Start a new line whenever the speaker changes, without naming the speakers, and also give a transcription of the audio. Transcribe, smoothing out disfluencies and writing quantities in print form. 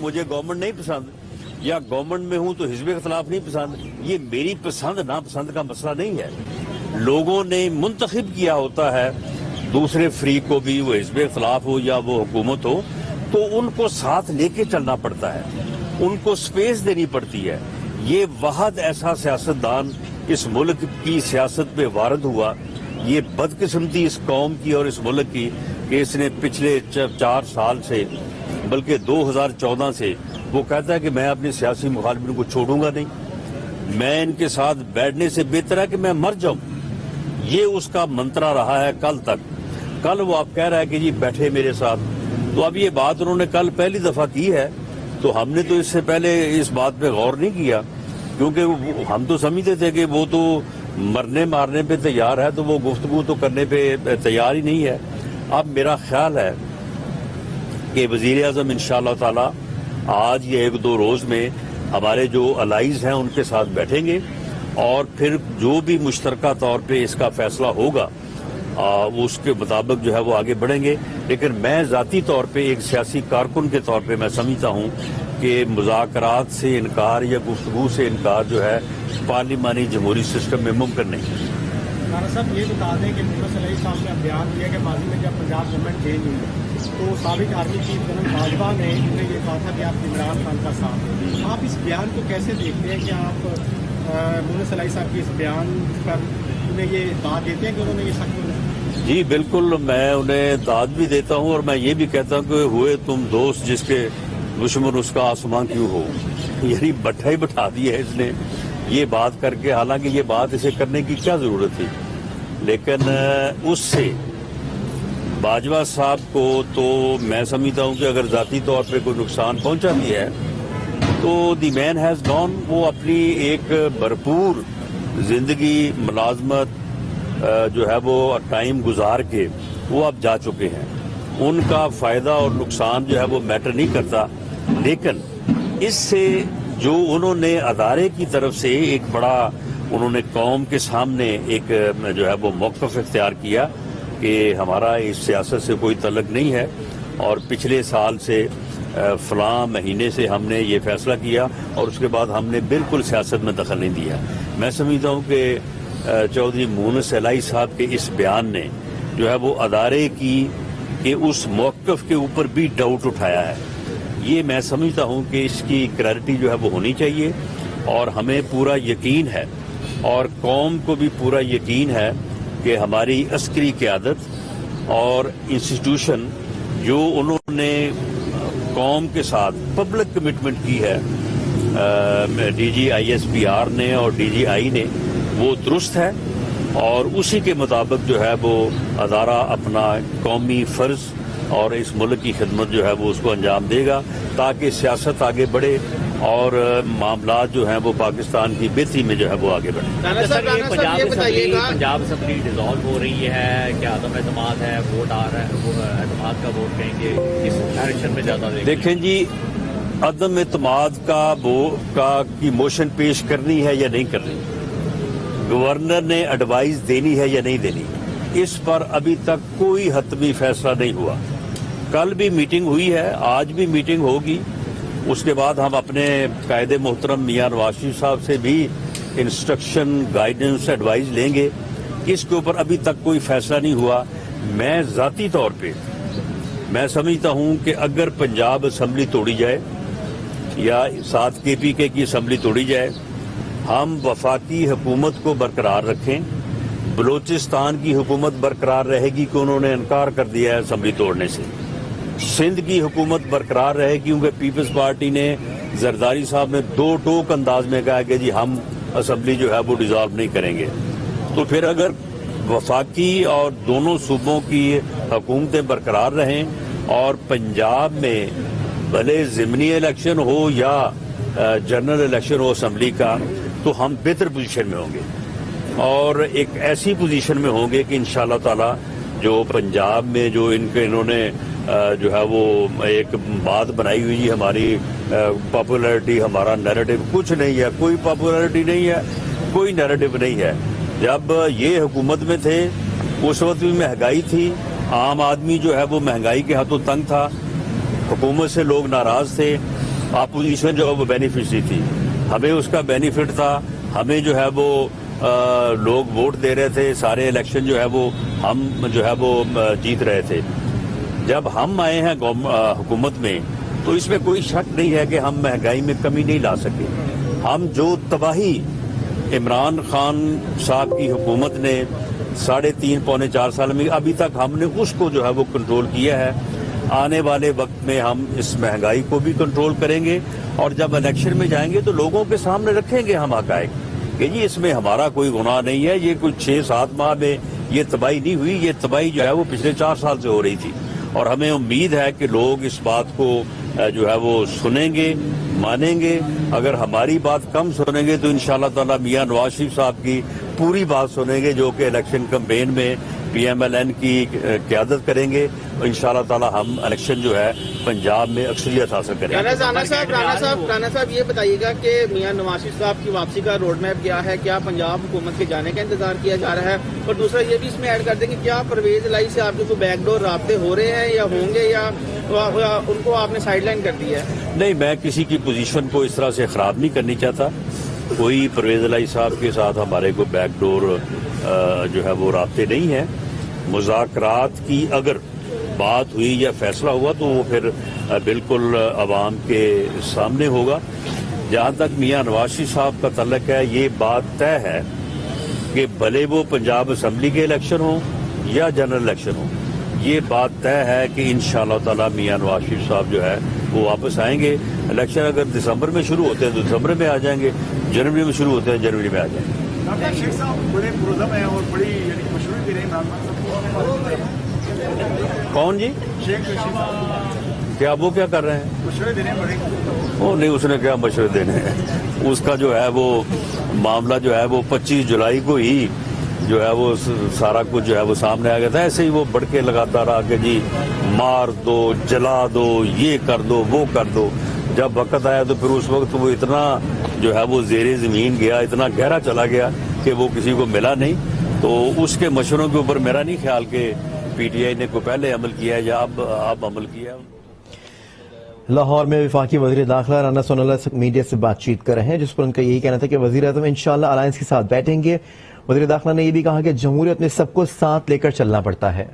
مجھے گورنمنٹ نہیں پسند یا گورنمنٹ میں ہوں تو حزب اختلاف نہیں پسند، یہ میری پسند ناپسند کا مسئلہ نہیں ہے. لوگوں نے منتخب کیا ہوتا ہے دوسرے فریق کو بھی، وہ حزب اختلاف ہو یا وہ حکومت ہو، تو ان کو ساتھ لے کے چلنا پڑتا ہے، ان کو سپیس دینی پڑتی ہے. یہ واحد ایسا سیاستدان اس ملک کی سیاست میں وارد ہوا، یہ بدقسمتی اس قوم کی اور اس ملک کی کہ اس نے پچھلے 4 سال سے بلکہ 2014 سے وہ کہتا ہے کہ میں اپنے سیاسی مخالفین کو چھوڑوں گا نہیں، میں ان کے ساتھ بیٹھنے سے بہتر ہے کہ میں مر جاؤں. یہ اس کا منترا رہا ہے کل تک. کل وہ آپ کہہ رہا ہے کہ جی بیٹھے میرے ساتھ، تو اب یہ بات انہوں نے کل پہلی دفعہ کی ہے، تو ہم نے تو اس سے پہلے اس بات پہ غور نہیں کیا، کیونکہ ہم تو سمجھتے تھے کہ وہ تو مرنے مارنے پہ تیار ہے، تو وہ گفتگو تو کرنے پہ تیار ہی نہیں ہے. اب میرا خیال ہے کہ وزیر اعظم انشاءاللہ تعالی آج یا 1-2 روز میں ہمارے جو الائیز ہیں ان کے ساتھ بیٹھیں گے، اور پھر جو بھی مشترکہ طور پہ اس کا فیصلہ ہوگا اس کے مطابق جو ہے وہ آگے بڑھیں گے. لیکن میں ذاتی طور پہ ایک سیاسی کارکن کے طور پہ میں سمجھتا ہوں کہ مذاکرات سے انکار یا گفتگو سے انکار جو ہے پارلیمانی جمہوری سسٹم میں ممکن نہیں.
رانا صاحب یہ بتا دیں کہ مونس علیہ صاحب نے بیان دیا کہ ماضی میں جب پنجاب گورنمنٹ چینج ہوئی تو سابق آرمی چیف جنرل باجوہ نے انہیں یہ کہا تھا کہ آپ عمران خان کا ساتھ دیں. آپ اس بیان کو کیسے دیکھتے ہیں کہ آپ مونس علیہ صاحب کے اس بیان پر انہیں یہ داد دیتے ہیں کہ انہوں نے یہ سچ بولا؟
جی بالکل، میں انہیں داد بھی دیتا ہوں، اور میں یہ بھی کہتا ہوں کہ ہوئے تم دوست جس کے دشمن اس کا آسمان کیوں ہو. یعنی بٹھا ہی بٹھا دی ہے اس نے یہ بات کر کے، حالانکہ یہ بات اسے کرنے کی کیا ضرورت تھی. لیکن اس سے باجوہ صاحب کو تو میں سمجھتا ہوں کہ اگر ذاتی طور پہ کوئی نقصان پہنچا بھی ہے تو دی مین ہیز گون. وہ اپنی ایک بھرپور زندگی ملازمت جو ہے وہ ٹائم گزار کے وہ اب جا چکے ہیں، ان کا فائدہ اور نقصان جو ہے وہ میٹر نہیں کرتا. لیکن اس سے جو انہوں نے ادارے کی طرف سے ایک بڑا انہوں نے قوم کے سامنے ایک جو ہے وہ موقف اختیار کیا کہ ہمارا اس سیاست سے کوئی تعلق نہیں ہے، اور پچھلے سال سے فلاں مہینے سے ہم نے یہ فیصلہ کیا، اور اس کے بعد ہم نے بالکل سیاست میں دخل نہیں دیا. میں سمجھتا ہوں کہ چودھری مونس علیہ صاحب کے اس بیان نے جو ہے وہ ادارے کی کہ اس موقف کے اوپر بھی ڈاؤٹ اٹھایا ہے. یہ میں سمجھتا ہوں کہ اس کی کلیئرٹی جو ہے وہ ہونی چاہیے، اور ہمیں پورا یقین ہے اور قوم کو بھی پورا یقین ہے کہ ہماری عسکری قیادت اور انسٹیٹیوشن جو انہوں نے قوم کے ساتھ پبلک کمٹمنٹ کی ہے D G I S P R نے اور ڈی جی آئی نے، وہ درست ہے، اور اسی کے مطابق جو ہے وہ ادارہ اپنا قومی فرض اور اس ملک کی خدمت جو ہے وہ اس کو انجام دے گا، تاکہ سیاست آگے بڑھے اور معاملات جو ہیں وہ پاکستان کی بہتری میں جو ہے وہ آگے بڑھیں.
پنجاب اسمبلی ڈیزالو ہو رہی ہے، کیا عدم اعتماد ہے، ووٹ آ رہا ہے، وہ اعتماد کا ووٹ کہیں گے، کس ڈائریکشن میں زیادہ
دیکھیں جی، عدم اعتماد کی موشن پیش کرنی ہے یا نہیں کرنی، گورنر نے ایڈوائز دینی ہے یا نہیں دینی، اس پر ابھی تک کوئی حتمی فیصلہ نہیں ہوا. کل بھی میٹنگ ہوئی ہے، آج بھی میٹنگ ہوگی، اس کے بعد ہم اپنے قائد محترم میاں نواز شریف صاحب سے بھی انسٹرکشن، گائیڈنس، ایڈوائز لیں گے. اس کے اوپر ابھی تک کوئی فیصلہ نہیں ہوا. میں ذاتی طور پہ میں سمجھتا ہوں کہ اگر پنجاب اسمبلی توڑی جائے یا 7 KPK کی اسمبلی توڑی جائے، ہم وفاقی حکومت کو برقرار رکھیں. بلوچستان کی حکومت برقرار رہے گی کہ انہوں نے انکار کر دیا ہے اسمبلی توڑنے سے. سندھ کی حکومت برقرار رہے گی کیونکہ پیپلز پارٹی نے، زرداری صاحب نے 2 ٹوک انداز میں کہا کہ جی ہم اسمبلی جو ہے وہ ڈیزالو نہیں کریں گے. تو پھر اگر وفاقی اور دونوں صوبوں کی حکومتیں برقرار رہیں اور پنجاب میں بھلے ضمنی الیکشن ہو یا جنرل الیکشن ہو اسمبلی کا، تو ہم بہتر پوزیشن میں ہوں گے، اور ایک ایسی پوزیشن میں ہوں گے کہ انشاءاللہ تعالی جو پنجاب میں جو انہوں نے جو ہے وہ ایک بات بنائی ہوئی، ہماری پاپولیرٹی، ہمارا نیریٹو کچھ نہیں ہے، کوئی پاپولیرٹی نہیں ہے، کوئی نیریٹو نہیں ہے. جب یہ حکومت میں تھے اس وقت بھی مہنگائی تھی، عام آدمی جو ہے وہ مہنگائی کے ہاتھوں تنگ تھا، حکومت سے لوگ ناراض تھے. اپوزیشن جو ہے وہ بینیفیشری تھی, ہمیں اس کا بینیفٹ تھا, ہمیں جو ہے وہ لوگ ووٹ دے رہے تھے, سارے الیکشن جو ہے وہ ہم جو ہے وہ جیت رہے تھے. جب ہم آئے ہیں حکومت میں تو اس میں کوئی شک نہیں ہے کہ ہم مہنگائی میں کمی نہیں لا سکے. ہم جو تباہی عمران خان صاحب کی حکومت نے 3.5 پونے 4 سال میں, ابھی تک ہم نے اس کو جو ہے وہ کنٹرول کیا ہے. آنے والے وقت میں ہم اس مہنگائی کو بھی کنٹرول کریں گے, اور جب الیکشن میں جائیں گے تو لوگوں کے سامنے رکھیں گے ہم حقائق کہ جی اس میں ہمارا کوئی گناہ نہیں ہے, یہ کچھ 6-7 ماہ میں یہ تباہی نہیں ہوئی, یہ تباہی جو ہے وہ پچھلے 4 سال سے ہو رہی تھی. اور ہمیں امید ہے کہ لوگ اس بات کو جو ہے وہ سنیں گے, مانیں گے. اگر ہماری بات کم سنیں گے تو انشاءاللہ تعالی میاں نواز شریف صاحب کی پوری بات سنیں گے, جو کہ الیکشن کمپین میں PMLN کی قیادت کریں گے. انشاءاللہ تعالی ہم الیکشن جو ہے پنجاب میں اکثریت حاصل کریں گے.
رانا صاحب یہ بتائیے گا کہ میاں نواز شریف صاحب کی واپسی کا روڈ میپ کیا ہے, کیا پنجاب حکومت کے جانے کا انتظار کیا جا رہا ہے, اور دوسرا یہ بھی اس میں ایڈ کر دیں کہ کیا پرویز الہی سے آپ جو بیک ڈور رابطے ہو رہے ہیں یا ہوں گے, یا ان کو آپ نے سائڈ لائن کر دی ہے؟ نہیں,
میں کسی کی پوزیشن کو اس طرح سے خراب نہیں کرنی چاہتا. کوئی پرویز الہی صاحب کے ساتھ ہمارے کو بیک ڈور جو ہے وہ رابطے نہیں ہیں. مذاکرات کی اگر بات ہوئی یا فیصلہ ہوا تو وہ پھر بالکل عوام کے سامنے ہوگا. جہاں تک میاں نواز شریف صاحب کا تعلق ہے, یہ بات طے ہے کہ بھلے وہ پنجاب اسمبلی کے الیکشن ہوں یا جنرل الیکشن ہوں, یہ بات طے ہے کہ انشاءاللہ تعالی میاں نواز شریف صاحب جو ہے وہ واپس آئیں گے. الیکشن اگر دسمبر میں شروع ہوتے ہیں تو دسمبر میں آ جائیں گے, جنوری میں شروع ہوتے ہیں جنوری میں آ جائیں گے.
ڈاکٹر شیخ صاحب بڑے پرعزم ہیں اور بڑی مشورے بھی رہے عمران خان صاحب.
کون جی؟
شیخ رشید صاحب.
کیا وہ کیا کر رہے ہیں؟
مشورے دینے بڑے.
وہ نہیں, اس نے کیا مشورے دینے ہیں. اس کا جو ہے وہ معاملہ جو ہے وہ 25 جولائی کو ہی جو ہے وہ سارا کچھ جو ہے وہ سامنے آ گیا تھا. ایسے ہی وہ بڑھ کے لگاتا رہا کہ جی مار دو, جلا دو, یہ کر دو, وہ کر دو. جب وقت آیا تو پھر اس وقت وہ اتنا جو ہے وہ زیر زمین گیا, اتنا گہرا چلا گیا کہ وہ کسی کو ملا نہیں. تو اس کے مشوروں کے اوپر میرا نہیں خیال کہ PTI نے کو پہلے عمل کیا ہے یا اب عمل کیا ہے.
لاہور میں وفاقی وزیر داخلہ رانا سونالہ میڈیا سے بات چیت کر رہے ہیں, جس پر ان کا یہی کہنا تھا کہ وزیر اعظم انشاءاللہ الائنس کے ساتھ بیٹھیں گے. وزیر داخلہ نے یہ بھی کہا کہ جمہوریت میں سب کو ساتھ لے کر چلنا پڑتا ہے.